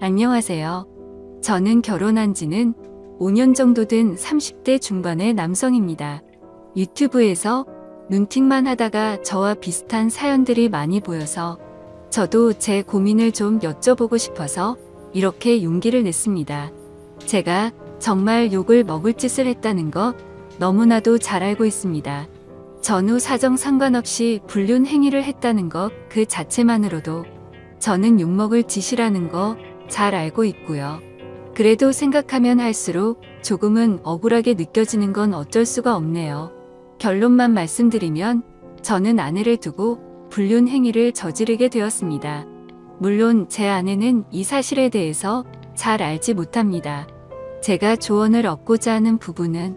안녕하세요. 저는 결혼한 지는 5년 정도 된 30대 중반의 남성입니다. 유튜브에서 눈팅만 하다가 저와 비슷한 사연들이 많이 보여서 저도 제 고민을 좀 여쭤보고 싶어서 이렇게 용기를 냈습니다. 제가 정말 욕을 먹을 짓을 했다는 거 너무나도 잘 알고 있습니다. 전후 사정 상관없이 불륜 행위를 했다는 것 그 자체만으로도 저는 욕먹을 짓이라는 거 잘 알고 있고요. 그래도 생각하면 할수록 조금은 억울하게 느껴지는 건 어쩔 수가 없네요. 결론만 말씀드리면 저는 아내를 두고 불륜 행위를 저지르게 되었습니다. 물론 제 아내는 이 사실에 대해서 잘 알지 못합니다. 제가 조언을 얻고자 하는 부분은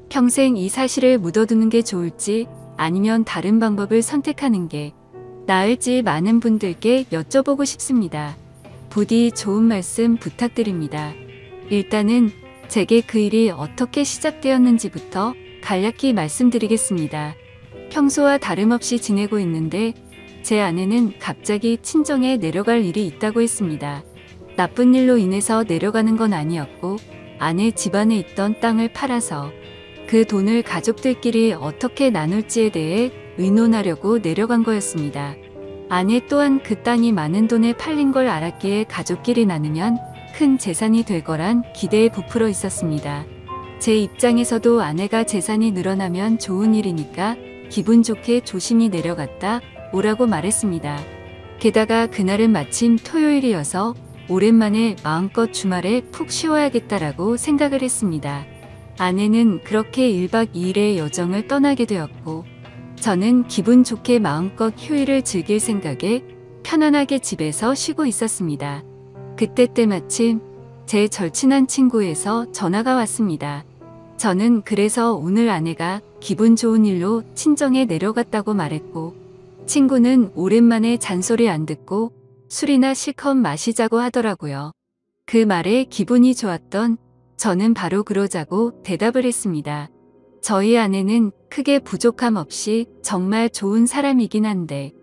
평생 이 사실을 묻어두는 게 좋을지 아니면 다른 방법을 선택하는 게 나을지 많은 분들께 여쭤보고 싶습니다. 부디 좋은 말씀 부탁드립니다. 일단은 제게 그 일이 어떻게 시작되었는지부터 간략히 말씀드리겠습니다. 평소와 다름없이 지내고 있는데 제 아내는 갑자기 친정에 내려갈 일이 있다고 했습니다. 나쁜 일로 인해서 내려가는 건 아니었고 아내 집안에 있던 땅을 팔아서 그 돈을 가족들끼리 어떻게 나눌지에 대해 의논하려고 내려간 거였습니다. 아내 또한 그 땅이 많은 돈에 팔린 걸 알았기에 가족끼리 나누면 큰 재산이 될 거란 기대에 부풀어 있었습니다. 제 입장에서도 아내가 재산이 늘어나면 좋은 일이니까 기분 좋게 조심히 내려갔다 오라고 말했습니다. 게다가 그날은 마침 토요일이어서 오랜만에 마음껏 주말에 푹 쉬어야겠다라고 생각을 했습니다. 아내는 그렇게 1박 2일의 여정을 떠나게 되었고 저는 기분 좋게 마음껏 휴일을 즐길 생각에 편안하게 집에서 쉬고 있었습니다. 그때 때마침 제 절친한 친구에서 전화가 왔습니다. 저는 그래서 오늘 아내가 기분 좋은 일로 친정에 내려갔다고 말했고 친구는 오랜만에 잔소리 안 듣고 술이나 실컷 마시자고 하더라고요. 그 말에 기분이 좋았던 저는 바로 그러자고 대답을 했습니다. 저희 아내는 크게 부족함 없이 정말 좋은 사람이긴 한데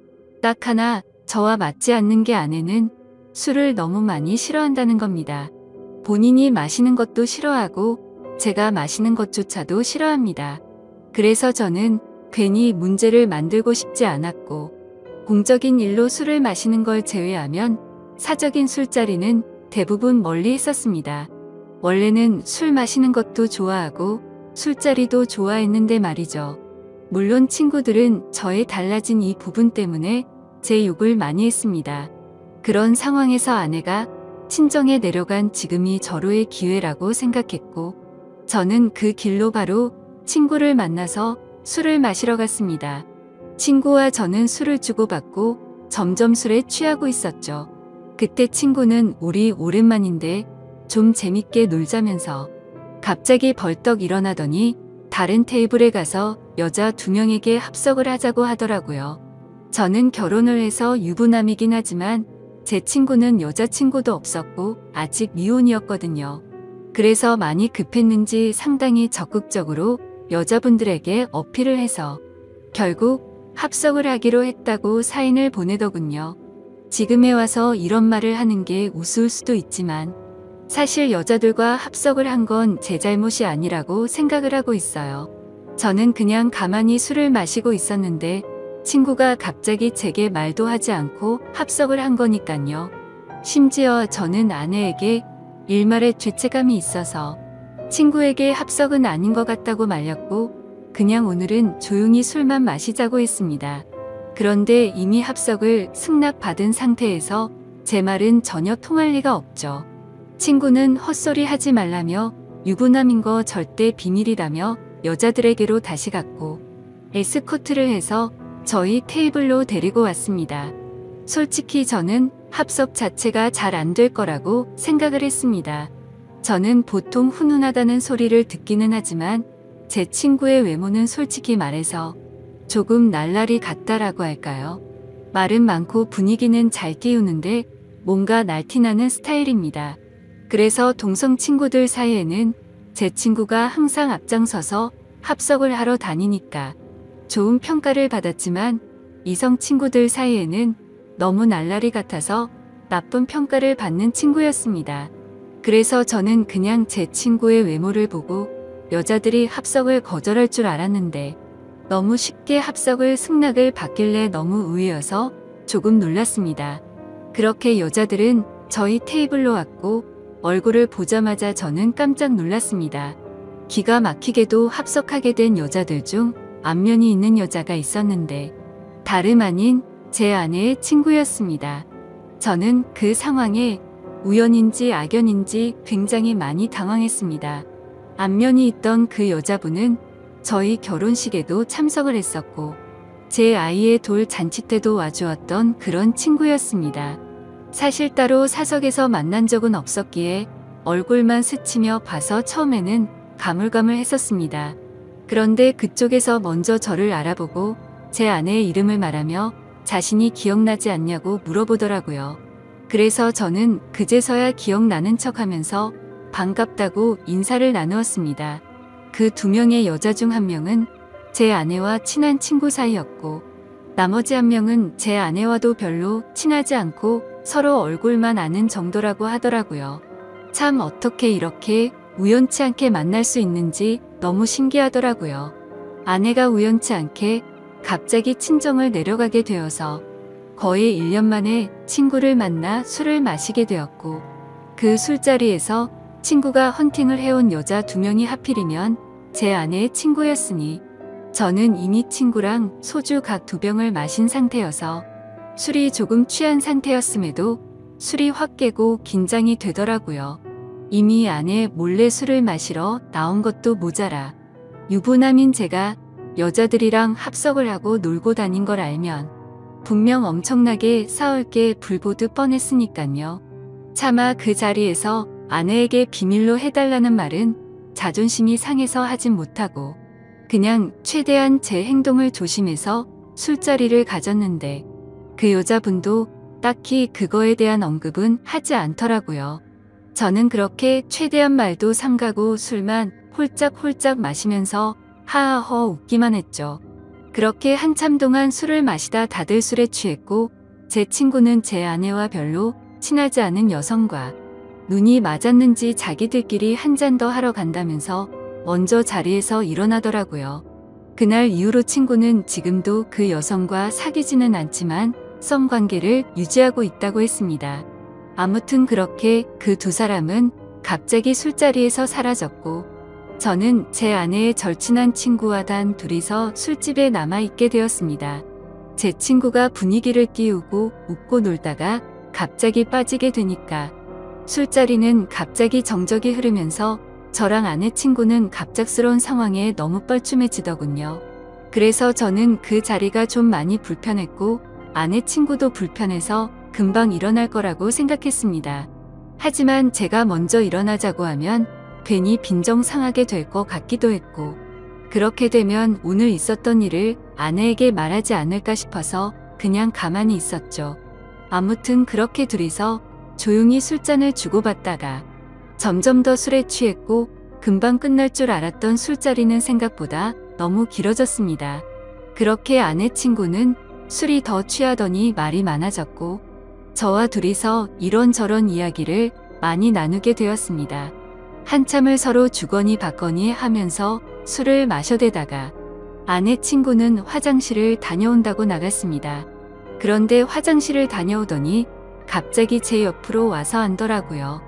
딱 하나 저와 맞지 않는 게 아내는 술을 너무 많이 싫어한다는 겁니다. 본인이 마시는 것도 싫어하고 제가 마시는 것조차도 싫어합니다. 그래서 저는 괜히 문제를 만들고 싶지 않았고 공적인 일로 술을 마시는 걸 제외하면 사적인 술자리는 대부분 멀리 했었습니다. 원래는 술 마시는 것도 좋아하고 술자리도 좋아했는데 말이죠. 물론 친구들은 저의 달라진 이 부분 때문에 제 욕을 많이 했습니다. 그런 상황에서 아내가 친정에 내려간 지금이 절호의 기회라고 생각했고 저는 그 길로 바로 친구를 만나서 술을 마시러 갔습니다. 친구와 저는 술을 주고받고 점점 술에 취하고 있었죠. 그때 친구는 우리 오랜만인데 좀 재밌게 놀자면서 갑자기 벌떡 일어나더니 다른 테이블에 가서 여자 2명에게 합석을 하자고 하더라고요. 저는 결혼을 해서 유부남이긴 하지만 제 친구는 여자친구도 없었고 아직 미혼이었거든요. 그래서 많이 급했는지 상당히 적극적으로 여자분들에게 어필을 해서 결국 합석을 하기로 했다고 사인을 보내더군요. 지금에 와서 이런 말을 하는 게 우스울 수도 있지만 사실 여자들과 합석을 한 건 제 잘못이 아니라고 생각을 하고 있어요. 저는 그냥 가만히 술을 마시고 있었는데 친구가 갑자기 제게 말도 하지 않고 합석을 한 거니깐요. 심지어 저는 아내에게 일말의 죄책감이 있어서 친구에게 합석은 아닌 것 같다고 말렸고 그냥 오늘은 조용히 술만 마시자고 했습니다. 그런데 이미 합석을 승낙받은 상태에서 제 말은 전혀 통할 리가 없죠. 친구는 헛소리 하지 말라며 유부남인 거 절대 비밀이라며 여자들에게로 다시 갔고 에스코트를 해서 저희 테이블로 데리고 왔습니다. 솔직히 저는 합석 자체가 잘 안 될 거라고 생각을 했습니다. 저는 보통 훈훈하다는 소리를 듣기는 하지만 제 친구의 외모는 솔직히 말해서 조금 날라리 같다라고 할까요? 말은 많고 분위기는 잘 띄우는데 뭔가 날티나는 스타일입니다. 그래서 동성 친구들 사이에는 제 친구가 항상 앞장서서 합석을 하러 다니니까 좋은 평가를 받았지만 이성 친구들 사이에는 너무 날라리 같아서 나쁜 평가를 받는 친구였습니다. 그래서 저는 그냥 제 친구의 외모를 보고 여자들이 합석을 거절할 줄 알았는데 너무 쉽게 합석을 승낙을 받길래 너무 의외여서 조금 놀랐습니다. 그렇게 여자들은 저희 테이블로 왔고 얼굴을 보자마자 저는 깜짝 놀랐습니다. 기가 막히게도 합석하게 된 여자들 중 안면이 있는 여자가 있었는데 다름 아닌 제 아내의 친구였습니다. 저는 그 상황에 우연인지 악연인지 굉장히 많이 당황했습니다. 안면이 있던 그 여자분은 저희 결혼식에도 참석을 했었고 제 아이의 돌 잔치 때도 와주었던 그런 친구였습니다. 사실 따로 사석에서 만난 적은 없었기에 얼굴만 스치며 봐서 처음에는 가물가물했었습니다. 그런데 그쪽에서 먼저 저를 알아보고 제 아내의 이름을 말하며 자신이 기억나지 않냐고 물어보더라고요. 그래서 저는 그제서야 기억나는 척하면서 반갑다고 인사를 나누었습니다. 그 2명의 여자 중 1명은 제 아내와 친한 친구 사이였고 나머지 1명은 제 아내와도 별로 친하지 않고 서로 얼굴만 아는 정도라고 하더라고요. 참 어떻게 이렇게 우연치 않게 만날 수 있는지 너무 신기하더라고요. 아내가 우연치 않게 갑자기 친정을 내려가게 되어서 거의 1년 만에 친구를 만나 술을 마시게 되었고 그 술자리에서 친구가 헌팅을 해온 여자 2명이 하필이면 제 아내의 친구였으니 저는 이미 친구랑 소주 각 2병을 마신 상태여서 술이 조금 취한 상태였음에도 술이 확 깨고 긴장이 되더라고요. 이미 아내 몰래 술을 마시러 나온 것도 모자라 유부남인 제가 여자들이랑 합석을 하고 놀고 다닌 걸 알면 분명 엄청나게 싸울 게 불보듯 뻔했으니깐요. 차마 그 자리에서 아내에게 비밀로 해달라는 말은 자존심이 상해서 하진 못하고 그냥 최대한 제 행동을 조심해서 술자리를 가졌는데 그 여자분도 딱히 그거에 대한 언급은 하지 않더라고요. 저는 그렇게 최대한 말도 삼가고 술만 홀짝홀짝 마시면서 하하허 웃기만 했죠. 그렇게 한참 동안 술을 마시다 다들 술에 취했고 제 친구는 제 아내와 별로 친하지 않은 여성과 눈이 맞았는지 자기들끼리 한 잔 더 하러 간다면서 먼저 자리에서 일어나더라고요. 그날 이후로 친구는 지금도 그 여성과 사귀지는 않지만 썸관계를 유지하고 있다고 했습니다. 아무튼 그렇게 그 2사람은 갑자기 술자리에서 사라졌고 저는 제 아내의 절친한 친구와 단 둘이서 술집에 남아있게 되었습니다. 제 친구가 분위기를 띄우고 웃고 놀다가 갑자기 빠지게 되니까 술자리는 갑자기 정적이 흐르면서 저랑 아내 친구는 갑작스러운 상황에 너무 뻘쭘해지더군요. 그래서 저는 그 자리가 좀 많이 불편했고 아내 친구도 불편해서 금방 일어날 거라고 생각했습니다. 하지만 제가 먼저 일어나자고 하면 괜히 빈정상하게 될 것 같기도 했고 그렇게 되면 오늘 있었던 일을 아내에게 말하지 않을까 싶어서 그냥 가만히 있었죠. 아무튼 그렇게 둘이서 조용히 술잔을 주고받다가 점점 더 술에 취했고 금방 끝날 줄 알았던 술자리는 생각보다 너무 길어졌습니다. 그렇게 아내 친구는 술이 더 취하더니 말이 많아졌고 저와 둘이서 이런저런 이야기를 많이 나누게 되었습니다. 한참을 서로 주거니 받거니 하면서 술을 마셔대다가 아내 친구는 화장실을 다녀온다고 나갔습니다. 그런데 화장실을 다녀오더니 갑자기 제 옆으로 와서 앉더라고요.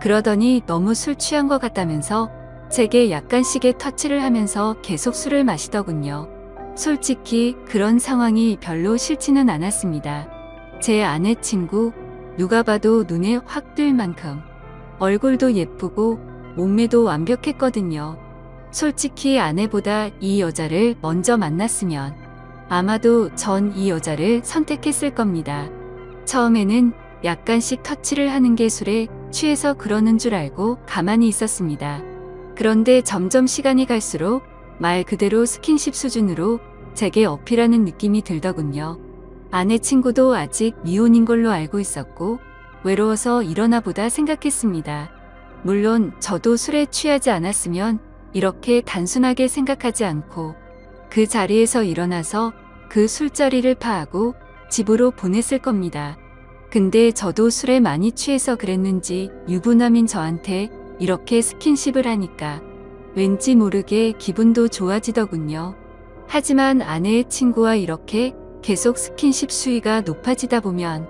그러더니 너무 술 취한 것 같다면서 제게 약간씩의 터치를 하면서 계속 술을 마시더군요. 솔직히 그런 상황이 별로 싫지는 않았습니다. 제 아내 친구 누가 봐도 눈에 확 띌 만큼 얼굴도 예쁘고 몸매도 완벽했거든요. 솔직히 아내보다 이 여자를 먼저 만났으면 아마도 전 이 여자를 선택했을 겁니다. 처음에는 약간씩 터치를 하는 게 술에 취해서 그러는 줄 알고 가만히 있었습니다. 그런데 점점 시간이 갈수록 말 그대로 스킨십 수준으로 제게 어필하는 느낌이 들더군요. 아내 친구도 아직 미혼인 걸로 알고 있었고 외로워서 일어나 보다 생각했습니다. 물론 저도 술에 취하지 않았으면 이렇게 단순하게 생각하지 않고 그 자리에서 일어나서 그 술자리를 파하고 집으로 보냈을 겁니다. 근데 저도 술에 많이 취해서 그랬는지 유부남인 저한테 이렇게 스킨십을 하니까 왠지 모르게 기분도 좋아지더군요. 하지만 아내의 친구와 이렇게 계속 스킨십 수위가 높아지다 보면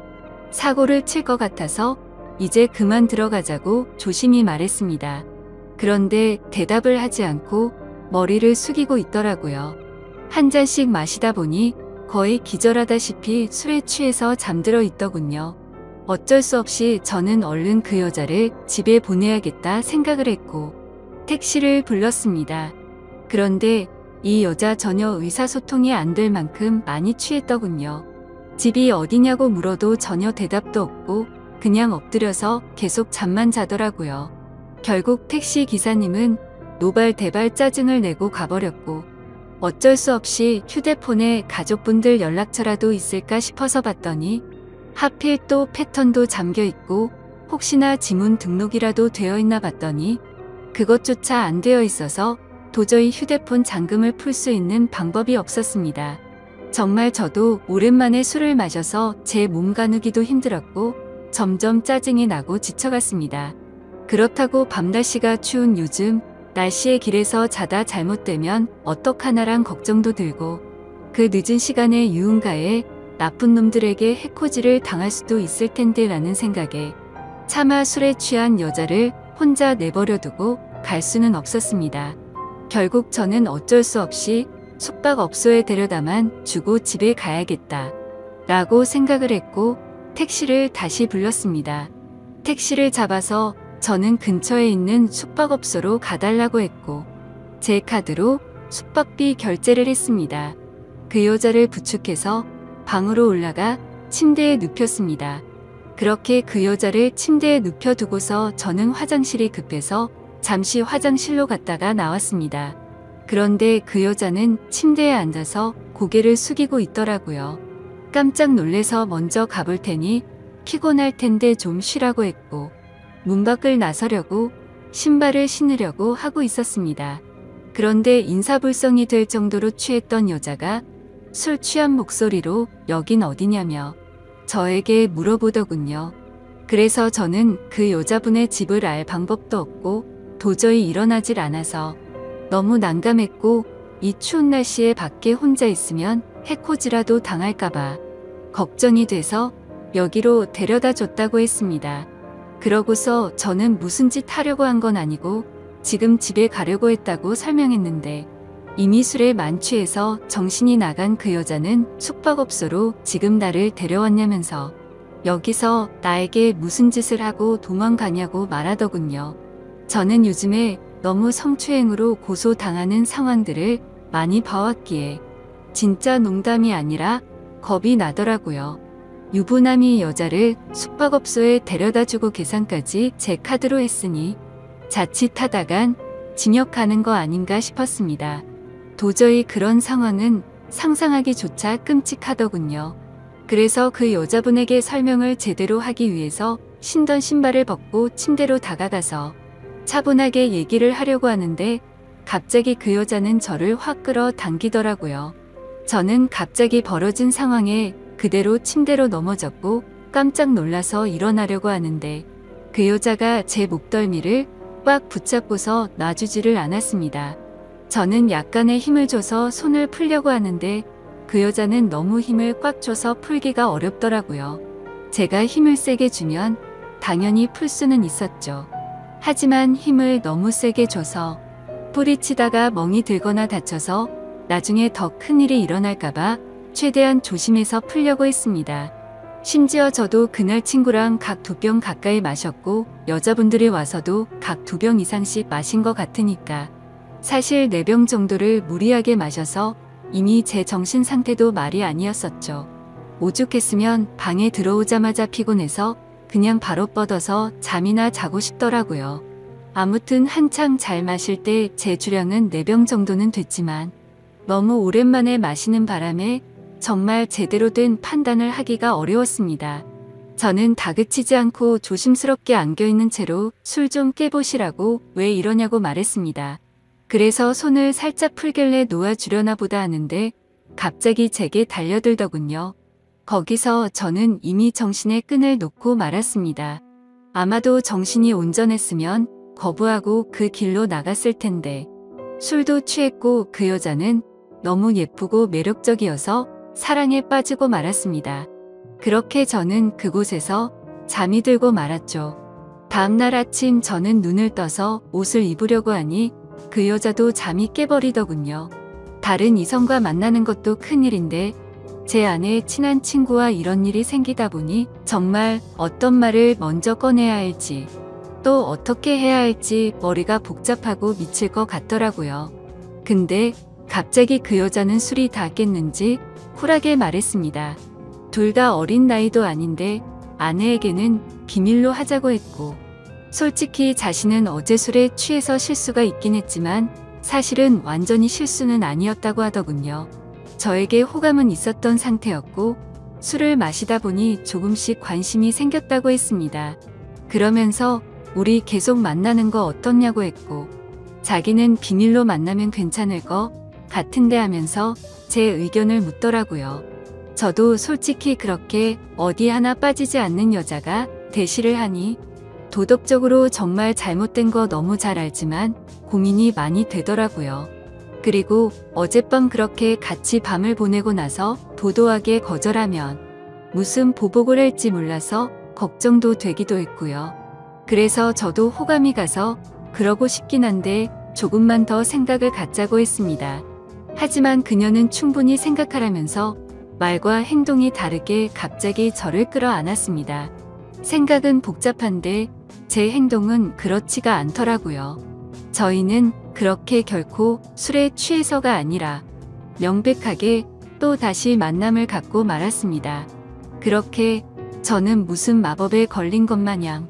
사고를 칠 것 같아서 이제 그만 들어가자고 조심히 말했습니다. 그런데 대답을 하지 않고 머리를 숙이고 있더라고요. 한 잔씩 마시다 보니 거의 기절하다시피 술에 취해서 잠들어 있더군요. 어쩔 수 없이 저는 얼른 그 여자를 집에 보내야겠다 생각을 했고 택시를 불렀습니다. 그런데 이 여자 전혀 의사소통이 안 될 만큼 많이 취했더군요. 집이 어디냐고 물어도 전혀 대답도 없고 그냥 엎드려서 계속 잠만 자더라고요. 결국 택시 기사님은 노발대발 짜증을 내고 가버렸고 어쩔 수 없이 휴대폰에 가족분들 연락처라도 있을까 싶어서 봤더니 하필 또 패턴도 잠겨 있고 혹시나 지문 등록이라도 되어 있나 봤더니 그것조차 안 되어 있어서 도저히 휴대폰 잠금을 풀 수 있는 방법이 없었습니다. 정말 저도 오랜만에 술을 마셔서 제 몸 가누기도 힘들었고 점점 짜증이 나고 지쳐갔습니다. 그렇다고 밤날씨가 추운 요즘 날씨에 길에서 자다 잘못되면 어떡하나란 걱정도 들고 그 늦은 시간에 유흥가에 나쁜 놈들에게 해코지를 당할 수도 있을 텐데 라는 생각에 차마 술에 취한 여자를 혼자 내버려두고 갈 수는 없었습니다. 결국 저는 어쩔 수 없이 숙박업소에 데려다만 주고 집에 가야겠다 라고 생각을 했고 택시를 다시 불렀습니다. 택시를 잡아서 저는 근처에 있는 숙박업소로 가달라고 했고 제 카드로 숙박비 결제를 했습니다. 그 여자를 부축해서 방으로 올라가 침대에 눕혔습니다. 그렇게 그 여자를 침대에 눕혀두고서 저는 화장실이 급해서 잠시 화장실로 갔다가 나왔습니다. 그런데 그 여자는 침대에 앉아서 고개를 숙이고 있더라고요. 깜짝 놀래서 먼저 가볼 테니 피곤할 텐데 좀 쉬라고 했고 문 밖을 나서려고 신발을 신으려고 하고 있었습니다. 그런데 인사불성이 될 정도로 취했던 여자가 술 취한 목소리로 여긴 어디냐며 저에게 물어보더군요. 그래서 저는 그 여자분의 집을 알 방법도 없고 도저히 일어나질 않아서 너무 난감했고 이 추운 날씨에 밖에 혼자 있으면 해코지라도 당할까봐 걱정이 돼서 여기로 데려다 줬다고 했습니다. 그러고서 저는 무슨 짓 하려고 한 건 아니고 지금 집에 가려고 했다고 설명했는데 이미 술에 만취해서 정신이 나간 그 여자는 숙박업소로 지금 나를 데려왔냐면서 여기서 나에게 무슨 짓을 하고 도망가냐고 말하더군요. 저는 요즘에 너무 성추행으로 고소당하는 상황들을 많이 봐왔기에 진짜 농담이 아니라 겁이 나더라고요. 유부남이 여자를 숙박업소에 데려다주고 계산까지 제 카드로 했으니 자칫하다간 징역 가는 거 아닌가 싶었습니다. 도저히 그런 상황은 상상하기조차 끔찍하더군요. 그래서 그 여자분에게 설명을 제대로 하기 위해서 신던 신발을 벗고 침대로 다가가서 차분하게 얘기를 하려고 하는데 갑자기 그 여자는 저를 확 끌어 당기더라고요. 저는 갑자기 벌어진 상황에 그대로 침대로 넘어졌고 깜짝 놀라서 일어나려고 하는데 그 여자가 제 목덜미를 꽉 붙잡고서 놔주지를 않았습니다. 저는 약간의 힘을 줘서 손을 풀려고 하는데 그 여자는 너무 힘을 꽉 줘서 풀기가 어렵더라고요. 제가 힘을 세게 주면 당연히 풀 수는 있었죠. 하지만 힘을 너무 세게 줘서 뿌리치다가 멍이 들거나 다쳐서 나중에 더 큰일이 일어날까봐 최대한 조심해서 풀려고 했습니다. 심지어 저도 그날 친구랑 각 2병 가까이 마셨고 여자분들이 와서도 각 2병 이상씩 마신 것 같으니까 사실 4병 정도를 무리하게 마셔서 이미 제 정신 상태도 말이 아니었었죠. 오죽했으면 방에 들어오자마자 피곤해서 그냥 바로 뻗어서 잠이나 자고 싶더라고요. 아무튼 한창 잘 마실 때 제 주량은 4병 정도는 됐지만 너무 오랜만에 마시는 바람에 정말 제대로 된 판단을 하기가 어려웠습니다. 저는 다그치지 않고 조심스럽게 안겨있는 채로 술 좀 깨보시라고 왜 이러냐고 말했습니다. 그래서 손을 살짝 풀길래 놓아주려나 보다 하는데 갑자기 제게 달려들더군요. 거기서 저는 이미 정신의 끈을 놓고 말았습니다. 아마도 정신이 온전했으면 거부하고 그 길로 나갔을 텐데 술도 취했고 그 여자는 너무 예쁘고 매력적이어서 사랑에 빠지고 말았습니다. 그렇게 저는 그곳에서 잠이 들고 말았죠. 다음날 아침 저는 눈을 떠서 옷을 입으려고 하니 그 여자도 잠이 깨버리더군요. 다른 이성과 만나는 것도 큰일인데 제 아내의 친한 친구와 이런 일이 생기다 보니 정말 어떤 말을 먼저 꺼내야 할지 또 어떻게 해야 할지 머리가 복잡하고 미칠 것 같더라고요. 근데 갑자기 그 여자는 술이 다 깼는지 쿨하게 말했습니다. 둘 다 어린 나이도 아닌데 아내에게는 비밀로 하자고 했고 솔직히 자신은 어제 술에 취해서 실수가 있긴 했지만 사실은 완전히 실수는 아니었다고 하더군요. 저에게 호감은 있었던 상태였고 술을 마시다 보니 조금씩 관심이 생겼다고 했습니다. 그러면서 우리 계속 만나는 거 어떻냐고 했고 자기는 비밀로 만나면 괜찮을 거 같은데 하면서 제 의견을 묻더라고요. 저도 솔직히 그렇게 어디 하나 빠지지 않는 여자가 대시를 하니 도덕적으로 정말 잘못된 거 너무 잘 알지만 고민이 많이 되더라고요. 그리고 어젯밤 그렇게 같이 밤을 보내고 나서 도도하게 거절하면 무슨 보복을 할지 몰라서 걱정도 되기도 했고요. 그래서 저도 호감이 가서 그러고 싶긴 한데 조금만 더 생각을 갖자고 했습니다. 하지만 그녀는 충분히 생각하라면서 말과 행동이 다르게 갑자기 저를 끌어안았습니다. 생각은 복잡한데 제 행동은 그렇지가 않더라고요. 저희는 그렇게 결코 술에 취해서가 아니라 명백하게 또 다시 만남을 갖고 말았습니다. 그렇게 저는 무슨 마법에 걸린 것 마냥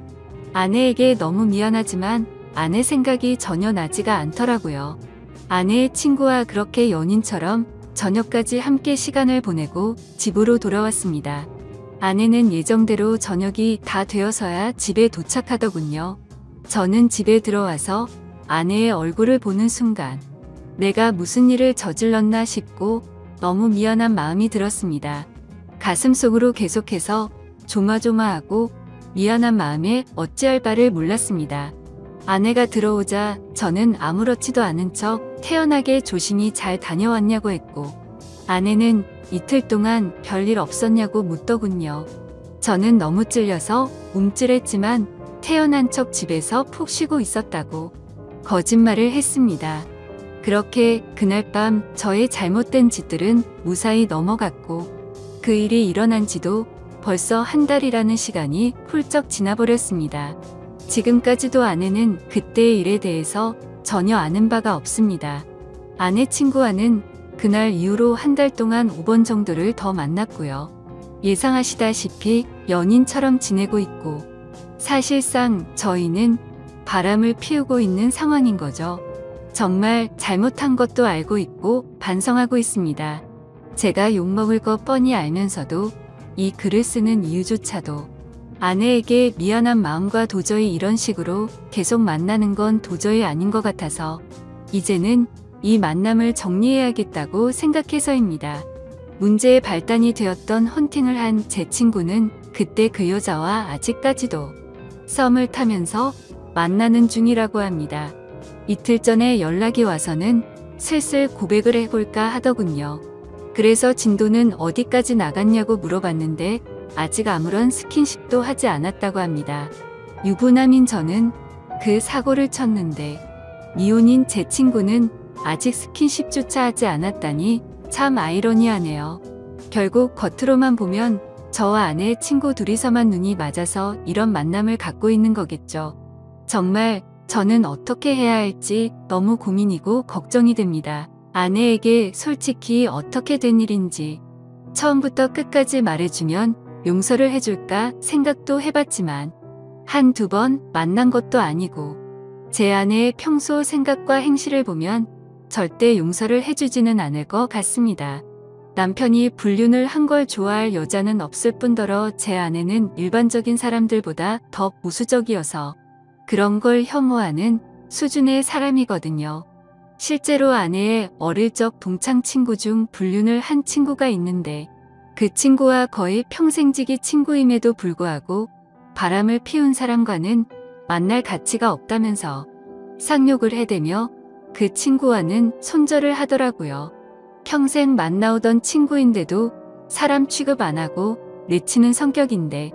아내에게 너무 미안하지만 아내 생각이 전혀 나지가 않더라고요. 아내의 친구와 그렇게 연인처럼 저녁까지 함께 시간을 보내고 집으로 돌아왔습니다. 아내는 예정대로 저녁이 다 되어서야 집에 도착하더군요. 저는 집에 들어와서 아내의 얼굴을 보는 순간 내가 무슨 일을 저질렀나 싶고 너무 미안한 마음이 들었습니다. 가슴속으로 계속해서 조마조마하고 미안한 마음에 어찌할 바를 몰랐습니다. 아내가 들어오자 저는 아무렇지도 않은 척 태연하게 조심히 잘 다녀왔냐고 했고 아내는 이틀 동안 별일 없었냐고 묻더군요. 저는 너무 찔려서 움찔했지만 태연한 척 집에서 푹 쉬고 있었다고 거짓말을 했습니다. 그렇게 그날 밤 저의 잘못된 짓들은 무사히 넘어갔고 그 일이 일어난 지도 벌써 한 달이라는 시간이 훌쩍 지나버렸습니다. 지금까지도 아내는 그때의 일에 대해서 전혀 아는 바가 없습니다. 아내 친구와는 그날 이후로 한 달 동안 5번 정도를 더 만났고요. 예상하시다시피 연인처럼 지내고 있고 사실상 저희는 바람을 피우고 있는 상황인 거죠. 정말 잘못한 것도 알고 있고 반성하고 있습니다. 제가 욕먹을 거 뻔히 알면서도 이 글을 쓰는 이유조차도 아내에게 미안한 마음과 도저히 이런 식으로 계속 만나는 건 도저히 아닌 것 같아서 이제는 이 만남을 정리해야겠다고 생각해서입니다. 문제의 발단이 되었던 헌팅을 한 제 친구는 그때 그 여자와 아직까지도 썸을 타면서 만나는 중이라고 합니다. 이틀 전에 연락이 와서는 슬슬 고백을 해볼까 하더군요. 그래서 진도는 어디까지 나갔냐고 물어봤는데 아직 아무런 스킨십도 하지 않았다고 합니다. 유부남인 저는 그 사고를 쳤는데 미혼인 제 친구는 아직 스킨십조차 하지 않았다니 참 아이러니하네요. 결국 겉으로만 보면 저와 아내의 친구 둘이서만 눈이 맞아서 이런 만남을 갖고 있는 거겠죠. 정말 저는 어떻게 해야 할지 너무 고민이고 걱정이 됩니다. 아내에게 솔직히 어떻게 된 일인지 처음부터 끝까지 말해주면 용서를 해줄까 생각도 해봤지만 한두 번 만난 것도 아니고 제 아내의 평소 생각과 행실을 보면 절대 용서를 해주지는 않을 것 같습니다. 남편이 불륜을 한 걸 좋아할 여자는 없을 뿐더러 제 아내는 일반적인 사람들보다 더 보수적이어서 그런 걸 혐오하는 수준의 사람이거든요. 실제로 아내의 어릴 적 동창 친구 중 불륜을 한 친구가 있는데 그 친구와 거의 평생지기 친구임에도 불구하고 바람을 피운 사람과는 만날 가치가 없다면서 상욕을 해대며 그 친구와는 손절을 하더라고요. 평생 만나오던 친구인데도 사람 취급 안 하고 내치는 성격인데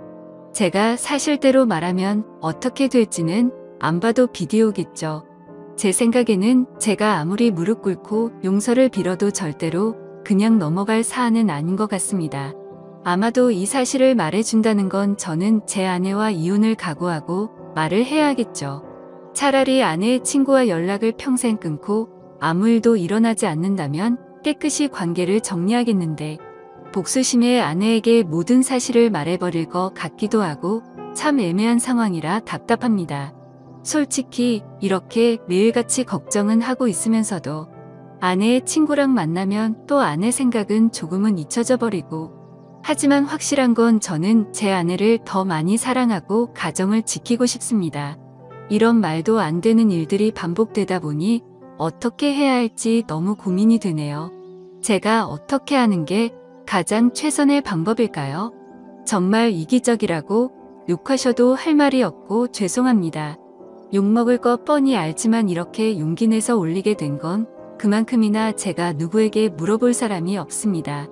제가 사실대로 말하면 어떻게 될지는 안 봐도 비디오겠죠. 제 생각에는 제가 아무리 무릎 꿇고 용서를 빌어도 절대로 그냥 넘어갈 사안은 아닌 것 같습니다. 아마도 이 사실을 말해준다는 건 저는 제 아내와 이혼을 각오하고 말을 해야겠죠. 차라리 아내의 친구와 연락을 평생 끊고 아무 일도 일어나지 않는다면 깨끗이 관계를 정리하겠는데 복수심에 아내에게 모든 사실을 말해버릴 것 같기도 하고 참 애매한 상황이라 답답합니다. 솔직히 이렇게 매일같이 걱정은 하고 있으면서도 아내의 친구랑 만나면 또 아내 생각은 조금은 잊혀져 버리고 하지만 확실한 건 저는 제 아내를 더 많이 사랑하고 가정을 지키고 싶습니다. 이런 말도 안 되는 일들이 반복되다 보니 어떻게 해야 할지 너무 고민이 되네요. 제가 어떻게 하는 게 가장 최선의 방법일까요? 정말 이기적이라고 욕하셔도 할 말이 없고 죄송합니다. 욕먹을 거 뻔히 알지만 이렇게 용기 내서 올리게 된 건 그만큼이나 제가 누구에게 물어볼 사람이 없습니다.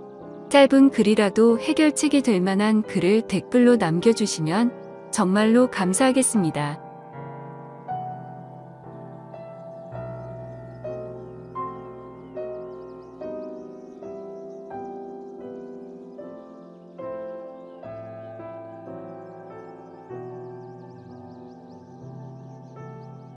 짧은 글이라도 해결책이 될 만한 글을 댓글로 남겨주시면 정말로 감사하겠습니다.